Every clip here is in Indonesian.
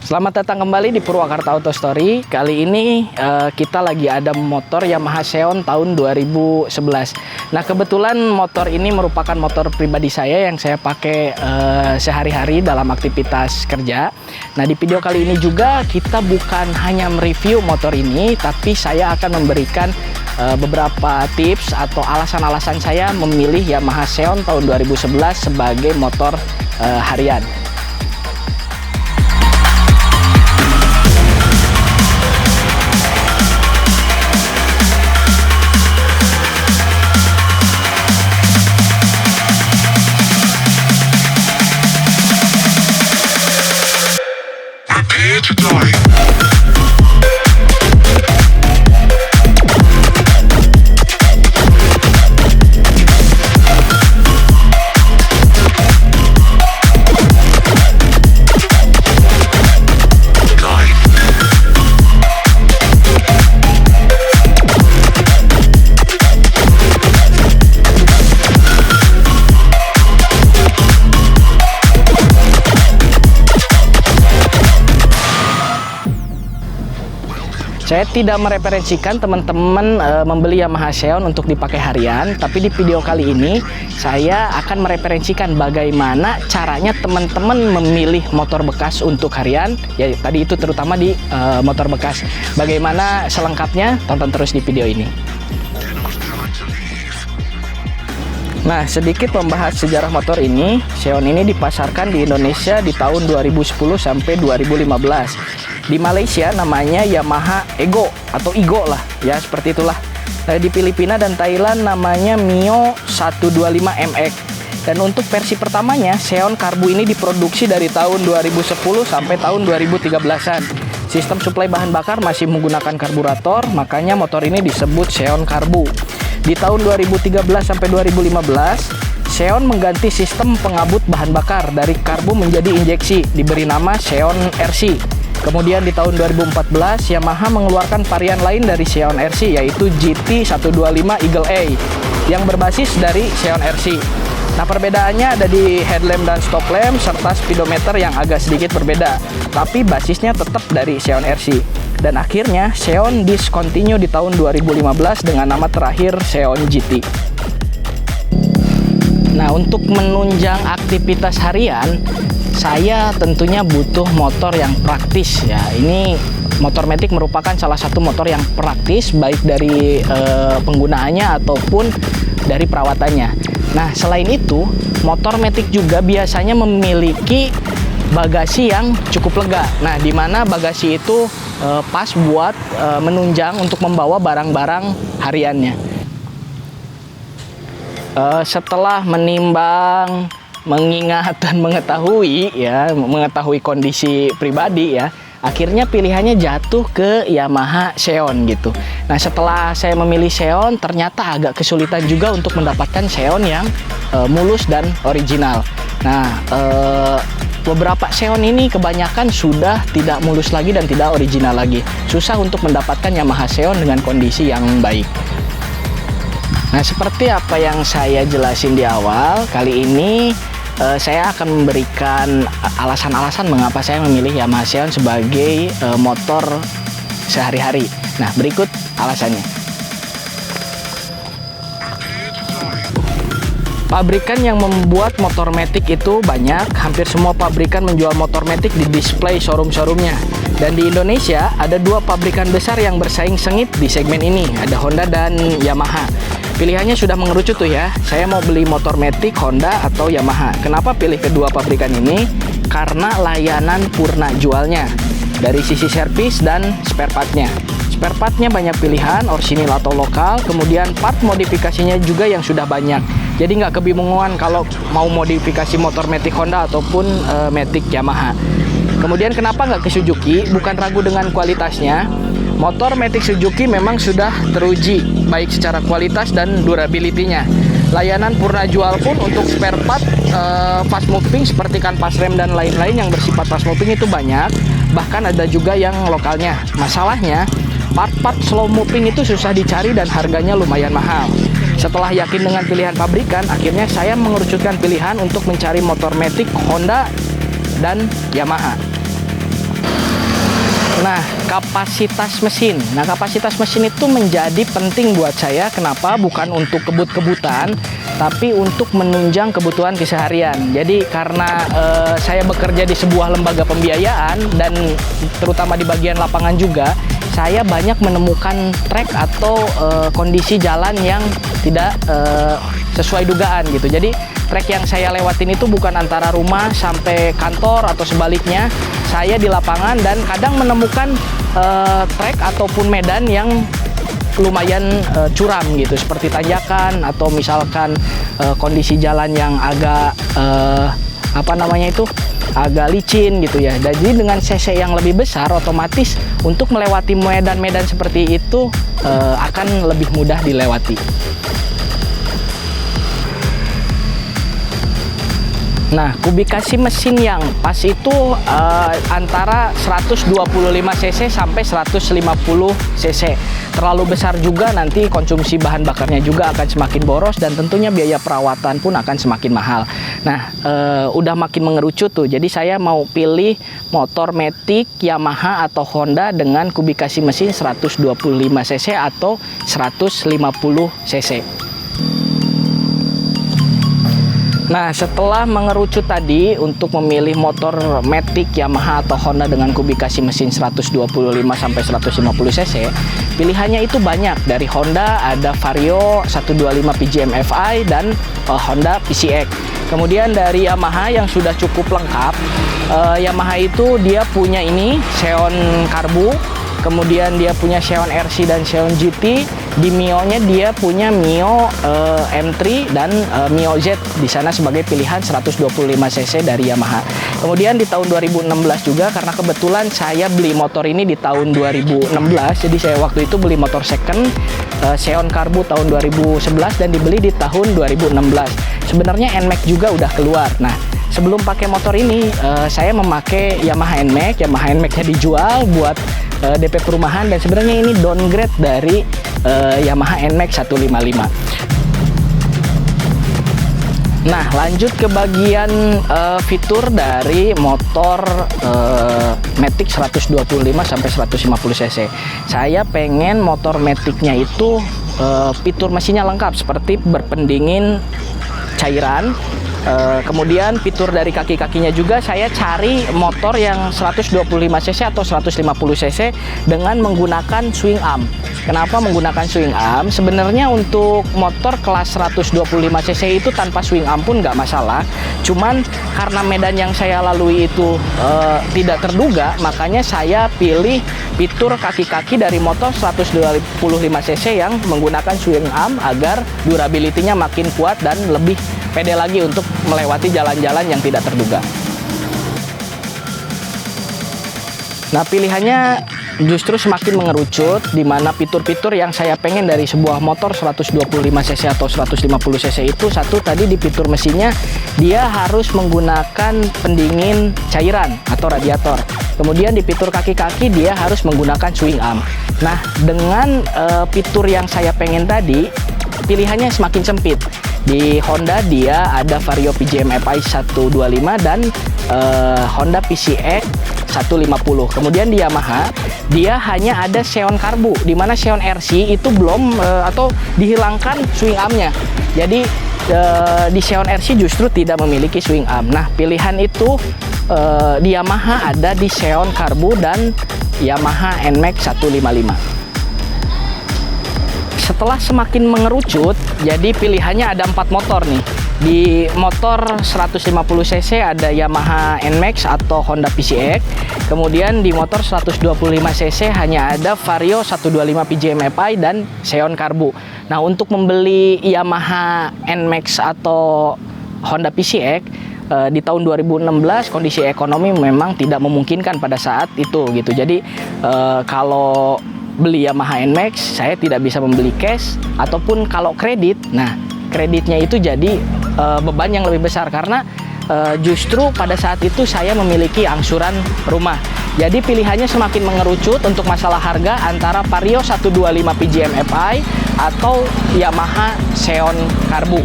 Selamat datang kembali di Purwakarta Auto Story. Kali ini kita lagi ada motor Yamaha Xeon tahun 2011. Nah, kebetulan motor ini merupakan motor pribadi saya yang saya pakai sehari-hari dalam aktivitas kerja. Nah, di video kali ini juga kita bukan hanya mereview motor ini, tapi saya akan memberikan beberapa tips atau alasan-alasan saya memilih Yamaha Xeon tahun 2011 sebagai motor harian. Saya tidak mereferensikan teman-teman membeli Yamaha Xeon untuk dipakai harian, tapi di video kali ini saya akan mereferensikan bagaimana caranya teman-teman memilih motor bekas untuk harian. Ya, tadi itu terutama di motor bekas. Bagaimana selengkapnya? Tonton terus di video ini. Nah, sedikit membahas sejarah motor ini. Xeon ini dipasarkan di Indonesia di tahun 2010 sampai 2015. Di Malaysia namanya Yamaha Ego atau Igo lah, ya seperti itulah. Di Filipina dan Thailand namanya Mio 125 MX. Dan untuk versi pertamanya, Xeon Karbu ini diproduksi dari tahun 2010 sampai tahun 2013-an. Sistem suplai bahan bakar masih menggunakan karburator, makanya motor ini disebut Xeon Karbu. Di tahun 2013 sampai 2015, Xeon mengganti sistem pengabut bahan bakar dari karbu menjadi injeksi, diberi nama Xeon RC. Kemudian di tahun 2014, Yamaha mengeluarkan varian lain dari Xeon RC, yaitu GT 125 Eagle A, yang berbasis dari Xeon RC. Nah, perbedaannya ada di headlamp dan stop lamp, serta speedometer yang agak sedikit berbeda, tapi basisnya tetap dari Xeon RC. Dan akhirnya, Xeon discontinue di tahun 2015 dengan nama terakhir Xeon GT. Nah, untuk menunjang aktivitas harian, saya tentunya butuh motor yang praktis ya. Ini motor matic merupakan salah satu motor yang praktis, baik dari penggunaannya ataupun dari perawatannya. Nah, selain itu, motor matic juga biasanya memiliki bagasi yang cukup lega. Nah, di mana bagasi itu pas buat menunjang untuk membawa barang-barang hariannya. Setelah menimbang, mengingat dan mengetahui kondisi pribadi ya, akhirnya pilihannya jatuh ke Yamaha Xeon gitu. Nah, setelah saya memilih Xeon, ternyata agak kesulitan juga untuk mendapatkan Xeon yang mulus dan original. Nah, beberapa Xeon ini kebanyakan sudah tidak mulus lagi dan tidak original lagi. Susah untuk mendapatkan Yamaha Xeon dengan kondisi yang baik. Nah, seperti apa yang saya jelasin di awal, kali ini saya akan memberikan alasan-alasan mengapa saya memilih Yamaha Xeon sebagai motor sehari-hari. Nah, berikut alasannya. Pabrikan yang membuat motor matic itu banyak. Hampir semua pabrikan menjual motor matic di display showroom-showroomnya. Dan di Indonesia ada dua pabrikan besar yang bersaing sengit di segmen ini, ada Honda dan Yamaha. Pilihannya sudah mengerucut tuh ya. Saya mau beli motor matic Honda atau Yamaha. Kenapa pilih kedua pabrikan ini? Karena layanan purna jualnya, dari sisi servis dan spare partnya. Spare partnya banyak pilihan, orisinil atau lokal. Kemudian part modifikasinya juga yang sudah banyak. Jadi nggak kebingungan kalau mau modifikasi motor matic Honda ataupun matic Yamaha. Kemudian kenapa nggak ke Suzuki? Bukan ragu dengan kualitasnya. Motor matic Suzuki memang sudah teruji baik secara kualitas dan durability-nya. Layanan purna jual pun untuk spare part fast moving seperti kanvas rem dan lain-lain yang bersifat fast moving itu banyak. Bahkan ada juga yang lokalnya. Masalahnya, part-part slow moving itu susah dicari dan harganya lumayan mahal. Setelah yakin dengan pilihan pabrikan, akhirnya saya mengerucutkan pilihan untuk mencari motor matic Honda dan Yamaha. Nah, kapasitas mesin. Nah, kapasitas mesin itu menjadi penting buat saya. Kenapa? Bukan untuk kebut-kebutan, tapi untuk menunjang kebutuhan keseharian. Jadi karena saya bekerja di sebuah lembaga pembiayaan dan terutama di bagian lapangan juga, saya banyak menemukan trek atau kondisi jalan yang tidak sesuai dugaan gitu. Jadi trek yang saya lewatin itu bukan antara rumah sampai kantor atau sebaliknya. Saya di lapangan dan kadang menemukan trek ataupun medan yang lumayan curam gitu, seperti tanjakan atau misalkan kondisi jalan yang agak agak licin gitu ya. Jadi dengan cc yang lebih besar, otomatis untuk melewati medan-medan seperti itu akan lebih mudah dilewati. Nah, kubikasi mesin yang pas itu antara 125 cc sampai 150 cc. Terlalu besar juga nanti konsumsi bahan bakarnya juga akan semakin boros dan tentunya biaya perawatan pun akan semakin mahal. Nah, udah makin mengerucut tuh. Jadi saya mau pilih motor Matic, Yamaha atau Honda dengan kubikasi mesin 125 cc atau 150 cc. Nah, setelah mengerucut tadi untuk memilih motor Matic, Yamaha atau Honda dengan kubikasi mesin 125 sampai 150 cc, pilihannya itu banyak. Dari Honda ada Vario 125 PGM Fi dan Honda PCX. Kemudian dari Yamaha yang sudah cukup lengkap, Yamaha itu dia punya ini Xeon Karbu, kemudian dia punya Xeon RC dan Xeon GT. Di Mio-nya dia punya Mio M3 dan Mio Z di sana sebagai pilihan 125 cc dari Yamaha. Kemudian di tahun 2016 juga, karena kebetulan saya beli motor ini di tahun 2016, jadi saya waktu itu beli motor second Xeon Karbu tahun 2011 dan dibeli di tahun 2016. Sebenarnya NMAX juga udah keluar. Nah, sebelum pakai motor ini saya memakai Yamaha NMAX. Yamaha NMAX-nya dijual buat DP perumahan dan sebenarnya ini downgrade dari Yamaha NMAX 155. Nah, lanjut ke bagian fitur dari motor Matic 125 sampai 150 cc. Saya pengen motor Matic-nya itu fitur mesinnya lengkap seperti berpendingin cairan. Kemudian fitur dari kaki-kakinya juga saya cari motor yang 125 cc atau 150 cc dengan menggunakan swing arm. Kenapa menggunakan swing arm? Sebenarnya untuk motor kelas 125 cc itu tanpa swing arm pun nggak masalah. Cuman karena medan yang saya lalui itu tidak terduga, makanya saya pilih fitur kaki-kaki dari motor 125 cc yang menggunakan swing arm agar durability-nya makin kuat dan lebih pede lagi untuk melewati jalan-jalan yang tidak terduga. Nah, pilihannya justru semakin mengerucut, di mana fitur-fitur yang saya pengen dari sebuah motor 125 cc atau 150 cc itu, satu tadi di fitur mesinnya dia harus menggunakan pendingin cairan atau radiator. Kemudian di fitur kaki-kaki dia harus menggunakan swing arm. Nah, dengan fitur yang saya pengen tadi, pilihannya semakin sempit. Di Honda dia ada Vario PGM Fi 125 dan Honda PCX 150. Kemudian di Yamaha dia hanya ada Xeon Karbu, di mana Xeon RC itu belum atau dihilangkan swing armnya. Jadi di Xeon RC justru tidak memiliki swing arm. Nah, pilihan itu di Yamaha ada di Xeon Karbu dan Yamaha NMAX 155. Setelah semakin mengerucut, jadi pilihannya ada 4 motor nih. Di motor 150 cc ada Yamaha NMAX atau Honda PCX. Kemudian di motor 125 cc hanya ada Vario 125 PGM Fi dan Xeon Karbu. Nah, untuk membeli Yamaha NMAX atau Honda PCX di tahun 2016 kondisi ekonomi memang tidak memungkinkan pada saat itu gitu. Jadi kalau beli Yamaha NMAX saya tidak bisa membeli cash ataupun kalau kredit. Nah, kreditnya itu jadi beban yang lebih besar karena justru pada saat itu saya memiliki angsuran rumah. Jadi pilihannya semakin mengerucut untuk masalah harga antara Vario 125 PGM Fi atau Yamaha Xeon Karbu.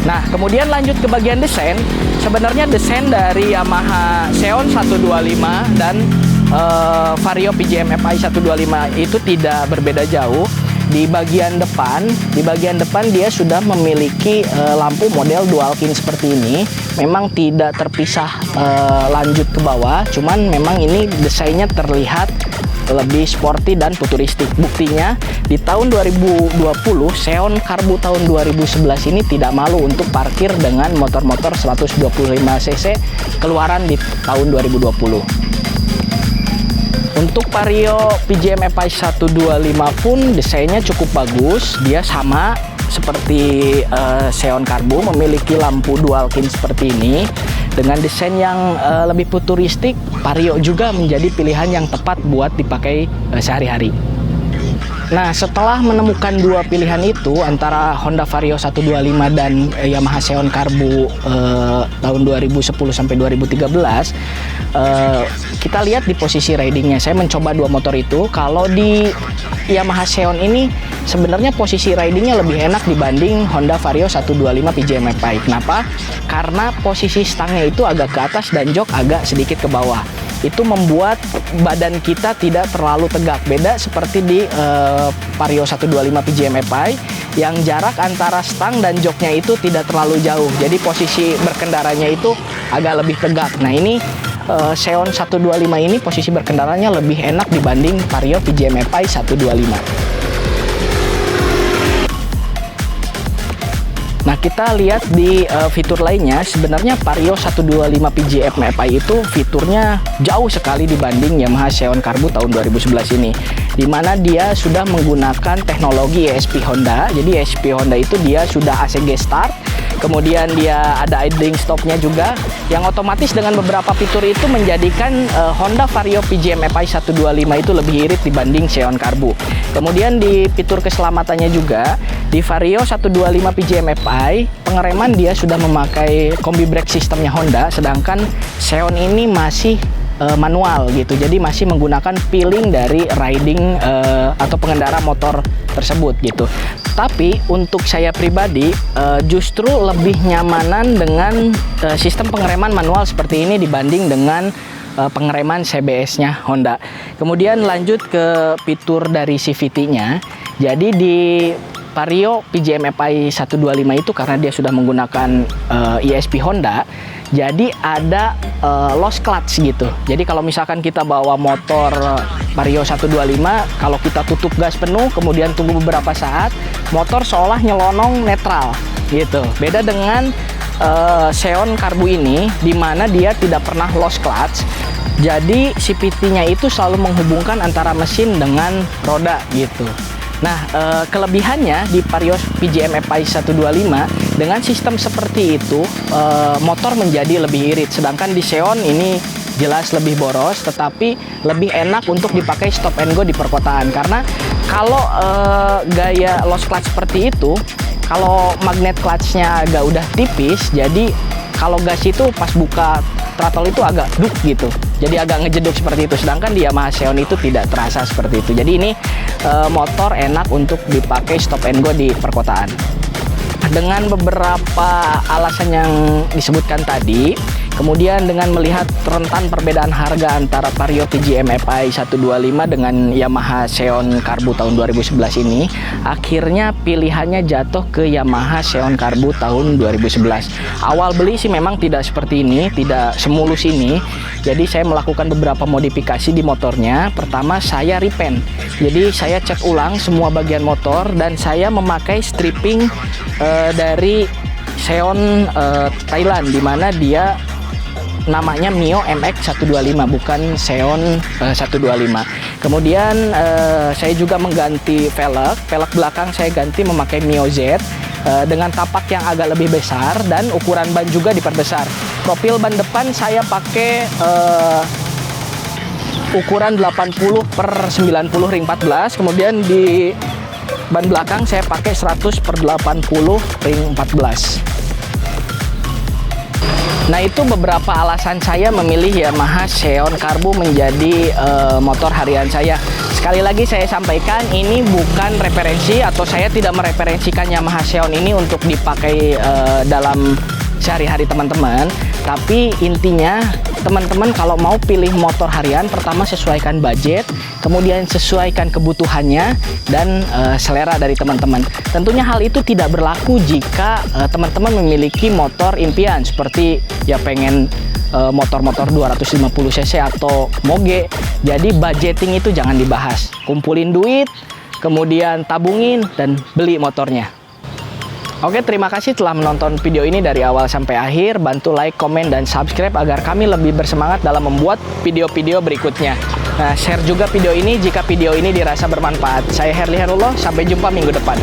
Nah, kemudian lanjut ke bagian desain. Sebenarnya desain dari Yamaha Xeon 125 dan Vario PJM FI 125 itu tidak berbeda jauh. Di bagian depan dia sudah memiliki lampu model dual kin seperti ini. Memang tidak terpisah lanjut ke bawah, cuman memang ini desainnya terlihat lebih sporty dan futuristik. Buktinya di tahun 2020 Xeon Karbu tahun 2011 ini tidak malu untuk parkir dengan motor-motor 125 cc keluaran di tahun 2020. Untuk Vario PJM FI 125 pun desainnya cukup bagus. Dia sama seperti Xeon Karbu, memiliki lampu dual kin seperti ini. Dengan desain yang lebih futuristik, Vario juga menjadi pilihan yang tepat buat dipakai sehari-hari. Nah, setelah menemukan dua pilihan itu antara Honda Vario 125 dan Yamaha Xeon Karbu tahun 2010 sampai 2013, kita lihat di posisi ridingnya. Saya mencoba dua motor itu. Kalau di Yamaha Xeon ini sebenarnya posisi ridingnya lebih enak dibanding Honda Vario 125 PJM FI. Kenapa? Karena posisi stangnya itu agak ke atas dan jok agak sedikit ke bawah. Itu membuat badan kita tidak terlalu tegak. Beda seperti di Vario 125 PJM FI yang jarak antara stang dan joknya itu tidak terlalu jauh. Jadi posisi berkendaranya itu agak lebih tegak. Nah, ini Xeon 125 ini posisi berkendaranya lebih enak dibanding Vario PJM FI 125. Nah, kita lihat di fitur lainnya. Sebenarnya Vario 125 PJM FI itu fiturnya jauh sekali dibanding Yamaha Xeon Karbu tahun 2011 ini, dimana dia sudah menggunakan teknologi ESP Honda. Jadi ESP Honda itu dia sudah ACG start, kemudian dia ada idling stopnya juga, yang otomatis dengan beberapa fitur itu menjadikan Honda Vario PJM FI 125 itu lebih irit dibanding Xeon Karbu. Kemudian di fitur keselamatannya juga, di Vario 125 PJM FI pengereman dia sudah memakai kombi brake sistemnya Honda, sedangkan Xeon ini masih manual gitu. Jadi masih menggunakan feeling dari riding atau pengendara motor tersebut gitu. Tapi untuk saya pribadi justru lebih nyamanan dengan sistem pengereman manual seperti ini dibanding dengan pengereman CBS-nya Honda. Kemudian lanjut ke fitur dari CVT-nya. Jadi di Vario PJM FI 125 itu karena dia sudah menggunakan ESP Honda, jadi ada lost clutch gitu. Jadi kalau misalkan kita bawa motor Vario 125, kalau kita tutup gas penuh kemudian tunggu beberapa saat, motor seolah nyelonong netral gitu. Beda dengan Xeon Karbu ini, dimana dia tidak pernah lost clutch. Jadi CVT-nya itu selalu menghubungkan antara mesin dengan roda gitu. Nah, kelebihannya di Vario PJM FI 125 dengan sistem seperti itu, motor menjadi lebih irit. Sedangkan di Xeon ini jelas lebih boros, tetapi lebih enak untuk dipakai stop and go di perkotaan. Karena kalau gaya lost clutch seperti itu, kalau magnet clutch-nya agak udah tipis, jadi kalau gas itu pas buka throttle itu agak duk gitu, jadi agak ngejeduk seperti itu. Sedangkan di Yamaha Xeon itu tidak terasa seperti itu. Jadi ini motor enak untuk dipakai stop and go di perkotaan. Dengan beberapa alasan yang disebutkan tadi, kemudian dengan melihat rentan perbedaan harga antara Vario PJM FI 125 dengan Yamaha Xeon Karbu tahun 2011 ini, akhirnya pilihannya jatuh ke Yamaha Xeon Karbu tahun 2011. Awal beli sih memang tidak seperti ini, tidak semulus ini. Jadi saya melakukan beberapa modifikasi di motornya. Pertama, saya repaint. Jadi saya cat ulang semua bagian motor dan saya memakai stripping dari Xeon Thailand, dimana dia namanya Mio MX125, bukan Xeon 125. Kemudian saya juga mengganti velg belakang saya ganti memakai Mio Z dengan tapak yang agak lebih besar dan ukuran ban juga diperbesar. Profil ban depan saya pakai ukuran 80/90 ring 14, kemudian di ban belakang saya pakai 100/80 ring 14. Nah, itu beberapa alasan saya memilih Yamaha Xeon Karbu menjadi motor harian saya. Sekali lagi saya sampaikan, ini bukan referensi atau saya tidak mereferensikan Yamaha Xeon ini untuk dipakai dalam sehari-hari teman-teman. Tapi intinya teman-teman kalau mau pilih motor harian, pertama sesuaikan budget, kemudian sesuaikan kebutuhannya dan selera dari teman-teman. Tentunya hal itu tidak berlaku jika teman-teman memiliki motor impian seperti ya pengen motor-motor 250 cc atau moge. Jadi budgeting itu jangan dibahas. Kumpulin duit, kemudian tabungin dan beli motornya. Oke, terima kasih telah menonton video ini dari awal sampai akhir. Bantu like, komen, dan subscribe agar kami lebih bersemangat dalam membuat video-video berikutnya. Nah, share juga video ini jika video ini dirasa bermanfaat. Saya Herli Herullah, sampai jumpa minggu depan.